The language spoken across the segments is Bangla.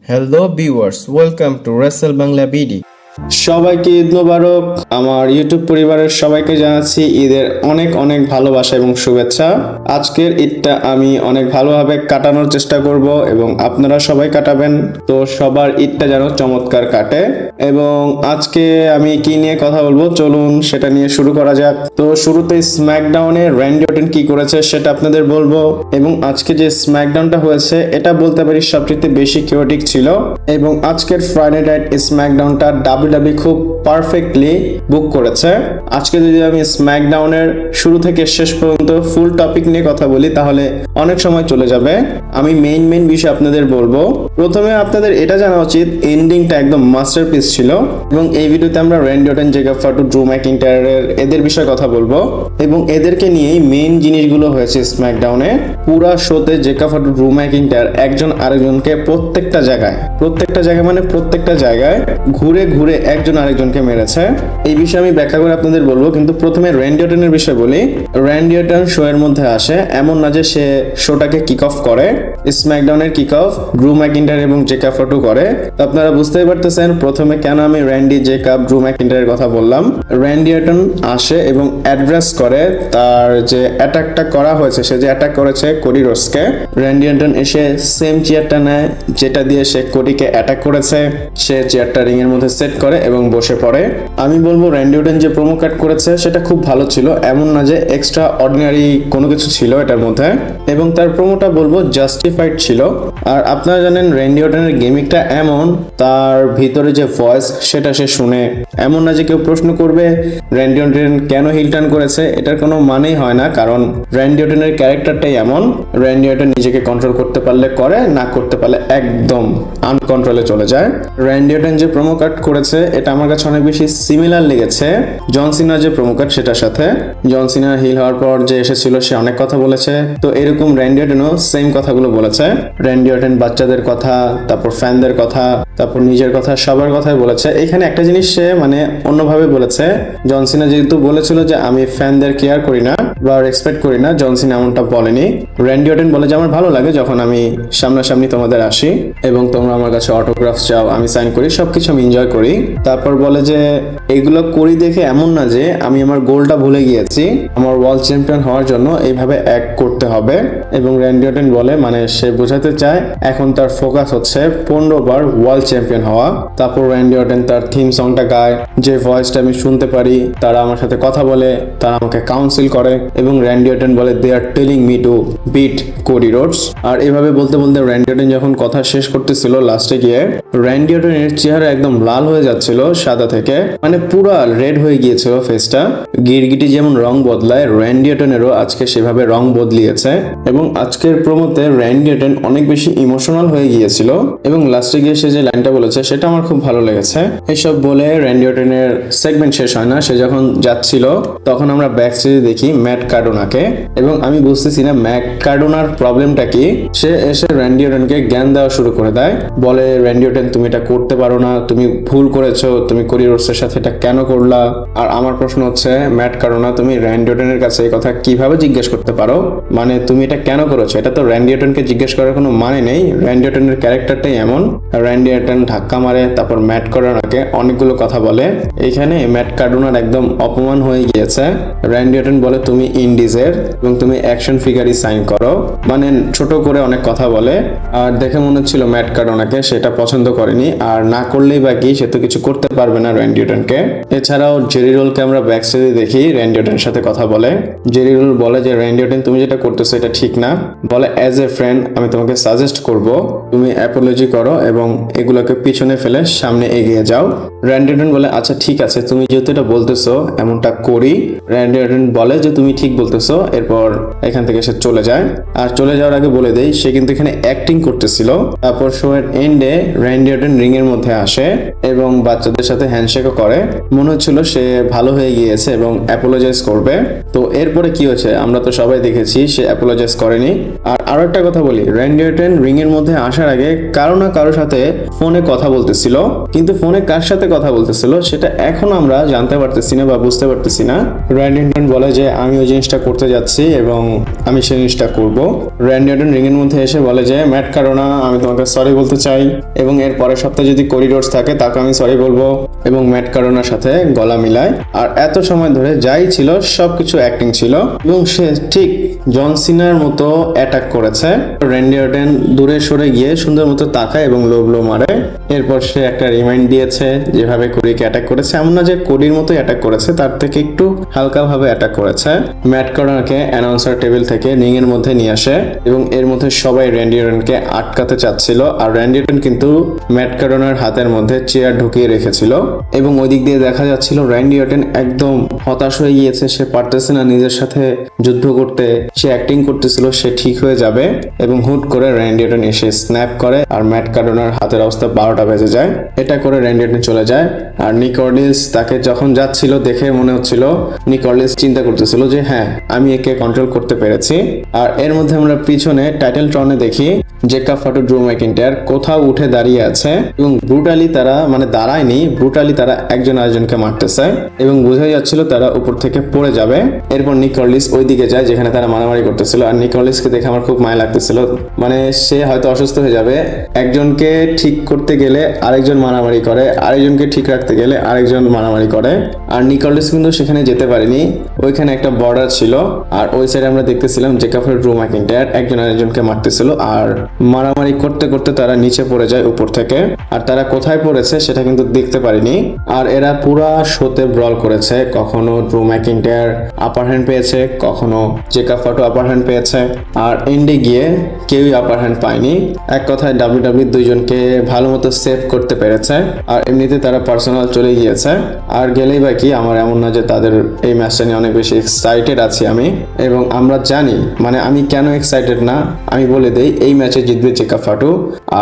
Hello viewers, welcome to Wrestle Bangla BD. সবাইকে ঈদ মোবারক। আমার ইউটিউব পরিবারের সবাইকে জানাচ্ছি ঈদের অনেক অনেক ভালোবাসা এবং শুভেচ্ছা। আজকের ঈদটা আমি অনেক ভালোভাবে কাটানোর চেষ্টা করব এবং আপনারা সবাই কাটাবেন, তো সবার ঈদটা যেন চমৎকার কাটে। এবং আজকে আমি কি নিয়ে কথা বলবো, চলুন সেটা নিয়ে শুরু করা যাক। তো শুরুতে স্ম্যাকডাউনে র্যান্ডি অর্টন কি করেছে সেটা আপনাদের বলবো, এবং আজকে যে স্ম্যাকডাউনটা হয়েছে এটা বলতে পারি সবচেয়ে বেশি কিওটিক ছিল। এবং আজকের ফ্রাইডে নাইট স্ম্যাকডাউনটা ডাব্লিউডাব্লিউই খুব পারফেক্টলি বুক করেছে। আজকে যদি আমি স্ম্যাকডাউনের শুরু থেকে শেষ পর্যন্ত ফুল টপিক নিয়ে কথা বলি তাহলে অনেক সময় চলে যাবে। আমি মেইন বিষয় আপনাদের বলবো। প্রথমে আপনাদের এটা জানা উচিত এন্ডিংটা একদম মাস্টারপিস ছিল, এবং এই ভিডিওতে আমরা র্যান্ডি অর্টন, জেকাব ফাটু, ড্রু ম্যাকইন্টায়ারের এদের বিষয়ে কথা বলবো, এবং এদেরকে নিয়েই মেইন জিনিসগুলো হয়েছে স্ম্যাকডাউনে। পুরা শোতে জেকাব ফাটু, ড্রু ম্যাকইন্টায়ার একজন আরেকজনকে প্রত্যেকটা জায়গায় ঘুরে ঘুরে একজন আরেকজনকে মেরেছে। এই বিষয়ে আমি ব্যাখ্যা করে আপনাদের বলবো, কিন্তু প্রথমে র্যান্ডি অর্টনের বিষয় বলি। র্যান্ডি অর্টন শো এর মধ্যে আসে, এমন না যে সে শোটাকে কিক অফ করে। স্ম্যাকডাউনের কিক অফ ড্রু ম্যাকইন্টায়ার এবং জেকাব ফাটু করে। তো আপনারা বুঝতেই পারতেছেন প্রথমে কেন আমি র্যান্ডি, জেকাব, ড্রু ম্যাকইন্টায়ারের কথা বললাম। র্যান্ডি অর্টন আসে এবং অ্যাড্রেস করে তার যে অ্যাটাকটা করা হয়েছে, সে যে অ্যাটাক করেছে কোডি রোডসকে। র্যান্ডি অর্টন এসে সেম চেয়ারটা নেয় যেটা দিয়ে সে কোডিকে অ্যাটাক করেছে, সে চেয়ারটা রিং এর মধ্যে সেট করে এবং বসে পড়ে। আমি বলবো র্যান্ডি অর্টন যে প্রোমো কাট করেছে সেটা খুব ভালো ছিল, এমন না যে এক্সট্রা অর্ডিনারি কোনো কিছু ছিল এটার মধ্যে, এবং তার প্রোমোটা বলবো জাস্টিফাইড ছিল। আর আপনারা জানেন র্যান্ডি অর্টনের গেমিংটা এমন, তার ভিতরে যে ভয়েস সেটা সে শুনে। এমন না যে কেউ প্রশ্ন করবে র্যান্ডি অর্টন কেন হিল টার্ন করেছে, এটার কোনো মানেই হয় না, কারণ র্যান্ডি অর্টনের ক্যারেক্টারটাই এমন। র্যান্ডি অর্টন নিজেকে কন্ট্রোল করতে পারলে করে, না করতে পারলে একদম আনকন্ট্রোলে চলে যায়। র্যান্ডি অর্টন যে প্রোমো কাট করেছে এটা আমার কাছে অনেক বেশি সিমিলার লেগেছে জন সিনার যে প্রোমো কাট সেটার সাথে। জন সিনা হিল হওয়ার পর যে এসেছিল সে অনেক কথা বলেছে, তো এরকম র্যান্ডি অর্টনও সেম কথাগুলো বলেছে। র্যান্ডি অর্টন বাচ্চাদের কথা, তারপর ফ্যানদের কথা, তারপর নিজের কথা, সবার কথাই বলেছে। এখানে একটা জিনিস সে অন্যভাবে বলেছে। জন সিনা যেহেতু বলেছিল যে আমি ফ্যানদের কেয়ার করি না বা রেসপেক্ট করি না, জন সিনা এমনটা বলেনি। র্যান্ডি অর্টন বলে যে আমার ভালো লাগে যখন আমি সামনাসামনি তোমাদের আসি এবং তোমরা আমার কাছে অটোগ্রাফ চাও, আমি সাইন করি, সবকিছু আমি এনজয় করি। তারপর বলে যে এগুলো করি দেখে এমন না যে আমি আমার গোলটা ভুলে গিয়েছি, আমার ওয়ার্ল্ড চ্যাম্পিয়ন হওয়ার জন্য এইভাবে অ্যাক্ট করতে হবে। এবং র্যান্ডি অর্টন বলে সে বোঝাতে চায় এখন তার ফোকাস হচ্ছে 15 বার ওয়ার্ল্ড চ্যাম্পিয়ন হওয়া। তারপর র্যান্ডি অর্টন তার থিম সংটা গায়, যে ভয়েসটা আমি শুনতে পারি, তারা আমার সাথে কথা বলে, তারা আমাকে কাউন্সিল করে, এবং র্যান্ডি অর্টন বলে they are telling me to beat Cody Rhodes. আর এভাবে বলতে বলতে র্যান্ডি অর্টন যখন কথা শেষ করতেছিল লাস্টে গিয়ে, র্যান্ডি অর্টনের চেহারা একদম লাল হয়ে যাচ্ছিল সাদা থেকে, পুরো রেড হয়ে গিয়েছিল ফেসটা। গিরগিটি যেমন রং বদলায়, র্যান্ডি অর্টনেরও আজকে সেভাবে রং বদলিয়েছে। এবং আজকের প্রোমোতে র্যান্ডি অর্টন অনেক বেশি ইমোশনাল হয়ে গিয়েছিল, এবং লাস্টে গিয়ে সে যে লাইনটা বলেছে সেটা আমার খুব ভালো লেগেছে। এসব বলে র্যান্ডি অর্টনের সেগমেন্ট শেষ হয় না। সে যখন যাচ্ছিল তখন আমরা ব্যাক স্টেজে দেখি ম্যাট কার্ডোনাকে, এবং আমি বুঝতেছি না ম্যাট কার্ডোনার প্রবলেমটা কি। সে এসে র্যান্ডি অর্টনকে জ্ঞান দেওয়া শুরু করে দেয়, বলে র্যান্ডি অর্টন তুমি এটা করতে পারো না, তুমি ভুল করেছো, তুমি কোডি রোডসের সাথে এটা কেন করলা। আর আমার প্রশ্ন হচ্ছে ম্যাট কার্ডোনা, তুমি র্যান্ডি অর্টনের কাছে এই কথা কিভাবে জিজ্ঞেস করতে পারো, তুমি এটা কেন করেছো? এটা তো র্যান্ডি অর্টনকে জিজ্ঞেস করার কোনো মানে নেই। র্যান্ডি অর্টনের ক্যারেক্টারটাই এমন। র্যান্ডি অর্টন ধাক্কা মারে, তারপর ম্যাট কার্ডোনাকে অনেকগুলো কথা বলে। এইখানে ম্যাট কার্ডোনার একদম অপমান হয়ে গিয়েছে। র্যান্ডি অর্টন বলে তুমি ইন্ডিজের এবং তুমি অ্যাকশন ফিগারই সাইন করো, ছোট করে অনেক কথা বলে। আর দেখে মনে হচ্ছিল ম্যাট কার্ডোনাকে সেটা পছন্দ করেনি, আর না করলেই বা কি, সে তো কিছু করতে পারবে না র্যান্ডি অর্টনকে। এছাড়াও জেরি রোলকে আমরা ব্যাক স্টেজে দেখি র্যান্ডি অর্টনের সাথে কথা বলে। জেরি রোল বলে যে র্যান্ডি অর্টন তুমি যেটা করতেছো এটা ঠিক না, বলে অ্যাজ এ ফ্রেন্ড আমি তোমাকে সাজেস্ট করব তুমি অ্যাপোলজি করো এবং এগুলোকে পিছনে ফেলে সামনে এগিয়ে যাও। র্যান্ডি অর্টন বলে আচ্ছা ঠিক আছে, তুমি যেহেতু এটা বলতেছো এমনটা করি। র্যান্ডি অর্টন বলে যে তুমি ঠিক বলতেছো, এরপর এখান থেকে সে চলে যায়। আর চলে যাওয়ার আগে বলে দেই সে কিন্তু এখানে অ্যাক্টিং করতেছিল। তারপর শো এর এন্ডে র্যান্ডি অর্টন রিং এর মধ্যে আসে এবং এবং বাচ্চাদের সাথে হ্যান্ডশেকও করে। মনে হচ্ছিল সে ভালো হয়ে গিয়েছে এবং অ্যাপোলোজাইজ করবে। তো এরপরে কি হয়েছে আমরা তো সবাই দেখেছি, সে অ্যাপোলোজাইজ করেনি। আর আরো একটা কথা বলি, র্যান্ডি অর্টন রিং এর মধ্যে আসার আগে কারো না কারোর সাথে ফোনে কথা বলতেছিল, কিন্তু ফোনে কার সাথে কথা বলতেছিল সেটা এখন আমরা জানতে পারতেছি না বা বুঝতে পারতেছি না। র্যান্ডি অর্টন বলে যে আমি ওই জিনিসটা করতে যাচ্ছি এবং আমি সেই জিনিসটা করব। র্যান্ডি অর্টন রিং এর মধ্যে এসে বলে যে ম্যাট কারোনা, আমি তোমাকে সরি বলতে চাই, এবং এর পরের সপ্তাহে যদি করিডোরস থাকে তাকে আমি সরি বলবো, এবং ম্যাট কারোনার সাথে গলা মিলায়। আর এত সময় ধরে যাই ছিল সবকিছু অ্যাক্টিং ছিল, এবং সে ঠিক জন সিনার মতো অ্যাটাক করেছে। র্যান্ডি অর্টন দূরে সরে গিয়ে সুন্দর মতো তাকায় এবং লো মারে। এরপর সে একটা রিমাইন্ড দিয়েছে যেভাবে কোডিকে অ্যাটাক করেছে, এমন না যে কোডির মতো অ্যাটাক করেছে, তার থেকে একটু হালকা ভাবে অ্যাটাক করেছে। ম্যাট কারোনাকে অ্যানাউন্সার টেবিল থেকে রিং এর মধ্যে নিয়ে আসে এবং এর মধ্যে সবাই র্যান্ডি অর্টনকে আটকাতে চাচ্ছিল। আর র্যান্ডি অর্টন কিন্তু ম্যাট কারোনার হাতের মধ্যে চেয়ার ঢুকিয়ে রেখেছিল এবং ওই দিক দিয়ে দেখা যাচ্ছিল র্যান্ডি অর্টন একদম হতাশ হয়ে গিয়েছে, সে পারতেছে না নিজের সাথে যুদ্ধ করতে, সে অ্যাক্টিং করতেছিল সে ঠিক হয়ে যাবে, এবং হুট করে র্যান্ডি অর্টন এসে স্ন্যাপ করে আর ম্যাট কারোনার হাতের অবস্থা 12টা বেজে যায়। এটা করে র্যান্ডি অর্টন চলে যায়। আর নিক অর্ডিস তাকে যখন যাচ্ছিল দেখে মনে হচ্ছিল, নিক অর্ডিস চিন্তা করতেছিল যে হ্যাঁ আমি একে কন্ট্রোল করতে পেরেছি। আর এর মধ্যে আমরা পিছনে টাইটেল ট্রনে দেখি জেকা ফাটু ড্রু ম্যাকিন্টায়ার কোথাও উঠে দাঁড়িয়ে আছে এবং ব্রুটালি তারা দাঁড়ায়নি, ব্রুটালি তারা একজন আরেকজনকে মারতেছে এবং বোঝাই যাচ্ছিল তারা উপর থেকে পড়ে যাবে। এরপর নিক অর্ডিস ওই দিকে যায় যেখানে তারা মারামারি করতেছিল। আর নিক অর্ডিসকে দেখে আমার খুব মায়া লাগতেছিল, সে হয়তো অসুস্থ হয়ে যাবে। একজনকে ঠিক করতে গেলে আরেকজন মারামারি করে, আরেকজনকে ঠিক রাখতে গেলে আরেকজন মারামারি করে। আর নিক অর্ডিস কিন্তু সেখানে যেতে পারেনি, ওইখানে একটা বর্ডার ছিল। আর ওই সাইডে আমরা দেখতেছিলাম জেকা ফাটু ড্রু ম্যাকিন্টায়ার একজন আরেকজনকে মারতেছিল, আর মারামারি করতে করতে তারা নিচে পড়ে যায় উপর থেকে। আর তারা কোথায় পড়েছে সেটা কিন্তু দেখতে পারিনি। আর এরা পুরা শোতে ব্রল করেছে, কখনো ড্রু ম্যাকিন্টায়ার আপার হ্যান্ড পেয়েছে, কখনো জেকা ফাটু আপার হ্যান্ড পেয়েছে, আর এন্ডে গিয়ে কেউই আপার হ্যান্ড পায়নি। এক কথায় ডাব্লিউডাব্লিউ দুইজনকে ভালো মতো সেভ করতে পেরেছে। আর এমনিতে তারা পার্সোনাল চলে গিয়েছে। আর গেলেই বা কি, আমার এমন না যে তাদের এই ম্যাচটা নিয়ে অনেক বেশি এক্সাইটেড আছি আমি, এবং আমরা জানি আমি কেন এক্সাইটেড না আমি বলে দেই। এই ম্যাচে জিতবে জেকা ফাটু,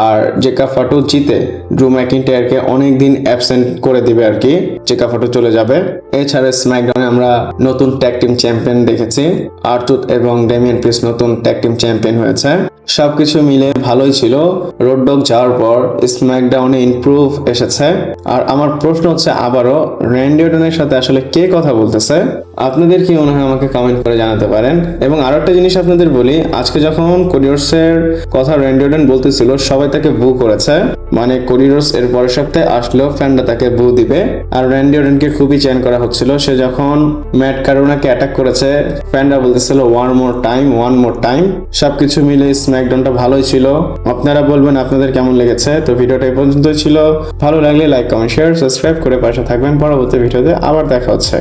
আর জেকা ফাটু জিতে ড্রু ম্যাকিন্টায়ারকে অনেকদিন অ্যাবসেন্ট করে দিবে আর কি, জেকা ফাটু চলে যাবে। এছাড়া স্ম্যাকডাউনে আমরা নতুন ট্যাগ টিম চ্যাম্পিয়ন দেখেছি, আরটুথ এবং ডেমিয়ান প্রিস্ট নতুন ট্যাগ টিম চ্যাম্পিয়ন হয়েছে। সবকিছু মিলে ভালোই ছিল। রোড ডগ যাওয়ার পর স্ম্যাকডাউনে ইমপ্রুভ এসেছে। আর আমার প্রশ্ন হচ্ছে আবারও, র্যান্ডি অর্টনের সাথে আসলে কে কথা বলতেছে? আপনাদের কি মনে হয় আমাকে কমেন্ট করে জানাতে পারেন। এবং আরো একটা জিনিস আপনাদের বলি, আজকে যখন কোরিডোরসের কথা র্যান্ডি অর্টন বলতেছিল সবাই তাকে বু করেছে, কোরিডোরস এর পরের সপ্তাহে আসলেও ফ্যানরা তাকে বু দিবে। আর র্যান্ডি অর্টনকে খুবই চ্যান করা হচ্ছিল। সে যখন ম্যাট কারোনাকে অ্যাটাক করেছে ফ্যানরা বলতেছিল ওয়ান মোর টাইম। সবকিছু মিলে স্ম্যাকডাউনটা ভালোই ছিল। আপনারা বলবেন আপনাদের কেমন লেগেছে। তো ভিডিওটা এই পর্যন্তই ছিল। ভালো লাগলে লাইক, কমেন্ট, শেয়ার, সাবস্ক্রাইব করে পাশে থাকবেন। পরবর্তী ভিডিওতে আবার দেখা হচ্ছে।